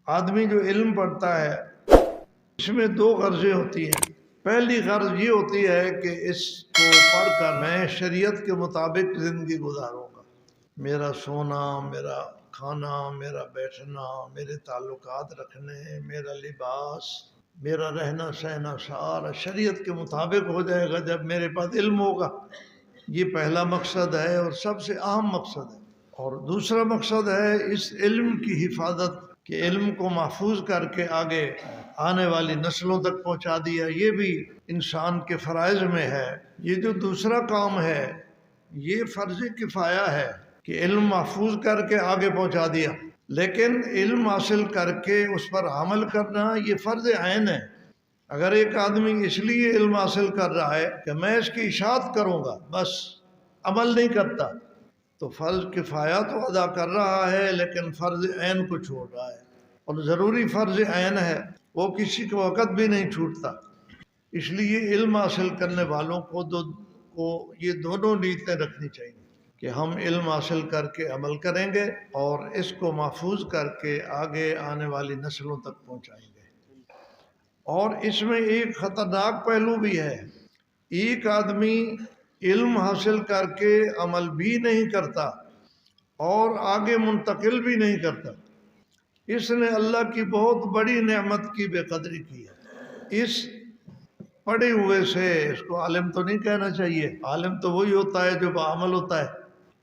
آدمی جو علم پڑھتا ہے اس میں دو غرضیں ہوتی ہیں۔ پہلی غرض یہ ہوتی ہے کہ اس کو پڑھ کر میں شریعت کے مطابق زندگی گزاروں گا۔ میرا سونا، میرا کھانا، میرا بیٹھنا، میرے تعلقات رکھنے، میرا لباس، میرا رہنا سہنا سارا شریعت کے مطابق ہو جائے گا جب میرے پاس علم ہوگا۔ یہ پہلا مقصد ہے اور سب سے اہم مقصد ہے۔ اور دوسرا مقصد ہے اس علم کی حفاظت، کہ علم کو محفوظ کر کے آگے آنے والی نسلوں تک پہنچا دیا۔ یہ بھی انسان کے فرائض میں ہے۔ یہ جو دوسرا کام ہے یہ فرض کفایہ ہے کہ علم محفوظ کر کے آگے پہنچا دیا، لیکن علم حاصل کر کے اس پر عمل کرنا یہ فرض عین ہے۔ اگر ایک آدمی اس لیے علم حاصل کر رہا ہے کہ میں اس کی اشاعت کروں گا، بس عمل نہیں کرتا، تو فرض کفایہ تو ادا کر رہا ہے لیکن فرض عین کو چھوڑ رہا ہے، اور ضروری فرض عین ہے وہ کسی کے وقت بھی نہیں چھوٹتا۔ اس لیے علم حاصل کرنے والوں کو یہ دونوں نیتیں رکھنی چاہیے کہ ہم علم حاصل کر کے عمل کریں گے اور اس کو محفوظ کر کے آگے آنے والی نسلوں تک پہنچائیں گے۔ اور اس میں ایک خطرناک پہلو بھی ہے۔ ایک آدمی علم حاصل کر کے عمل بھی نہیں کرتا اور آگے منتقل بھی نہیں کرتا، اس نے اللہ کی بہت بڑی نعمت کی بے قدری کی ہے۔ اس پڑھے ہوئے سے، اس کو عالم تو نہیں کہنا چاہیے، عالم تو وہی ہوتا ہے جو بعمل ہوتا ہے،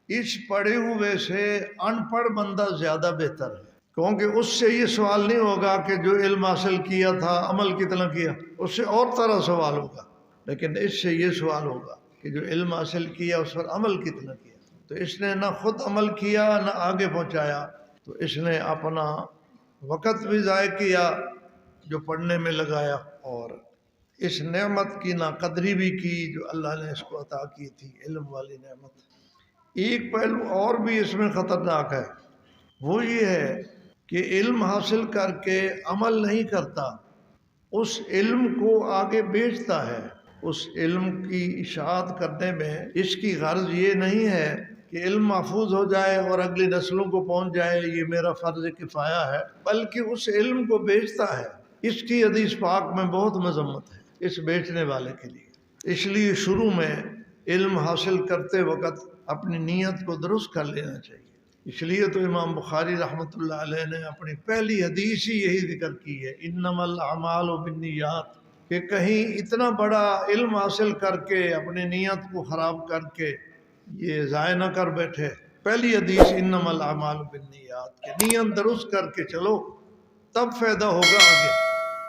اس پڑھے ہوئے سے ان پڑھ بندہ زیادہ بہتر ہے، کیونکہ اس سے یہ سوال نہیں ہوگا کہ جو علم حاصل کیا تھا عمل کتنا کیا، اس سے اور طرح سوال ہوگا، لیکن اس سے یہ سوال ہوگا کہ جو علم حاصل کیا اس پر عمل کتنا کیا۔ تو اس نے نہ خود عمل کیا نہ آگے پہنچایا، تو اس نے اپنا وقت بھی ضائع کیا جو پڑھنے میں لگایا، اور اس نعمت کی ناقدری بھی کی جو اللہ نے اس کو عطا کی تھی، علم والی نعمت۔ ایک پہلو اور بھی اس میں خطرناک ہے، وہ یہ ہے کہ علم حاصل کر کے عمل نہیں کرتا، اس علم کو آگے بیچتا ہے۔ اس علم کی اشاعت کرنے میں اس کی غرض یہ نہیں ہے کہ علم محفوظ ہو جائے اور اگلی نسلوں کو پہنچ جائے، یہ میرا فرض کفایہ ہے، بلکہ اس علم کو بیچتا ہے۔ اس کی حدیث پاک میں بہت مذمت ہے اس بیچنے والے کے لیے۔ اس لیے شروع میں علم حاصل کرتے وقت اپنی نیت کو درست کر لینا چاہیے۔ اس لیے تو امام بخاری رحمۃ اللہ علیہ نے اپنی پہلی حدیث ہی یہی ذکر کی ہے، انما الاعمال بالنیات، کہ کہیں اتنا بڑا علم حاصل کر کے اپنی نیت کو خراب کر کے یہ ضائع نہ کر بیٹھے۔ پہلی حدیث انما الاعمال بالنیات، کہ نیت درست کر کے چلو تب فائدہ ہوگا آگے۔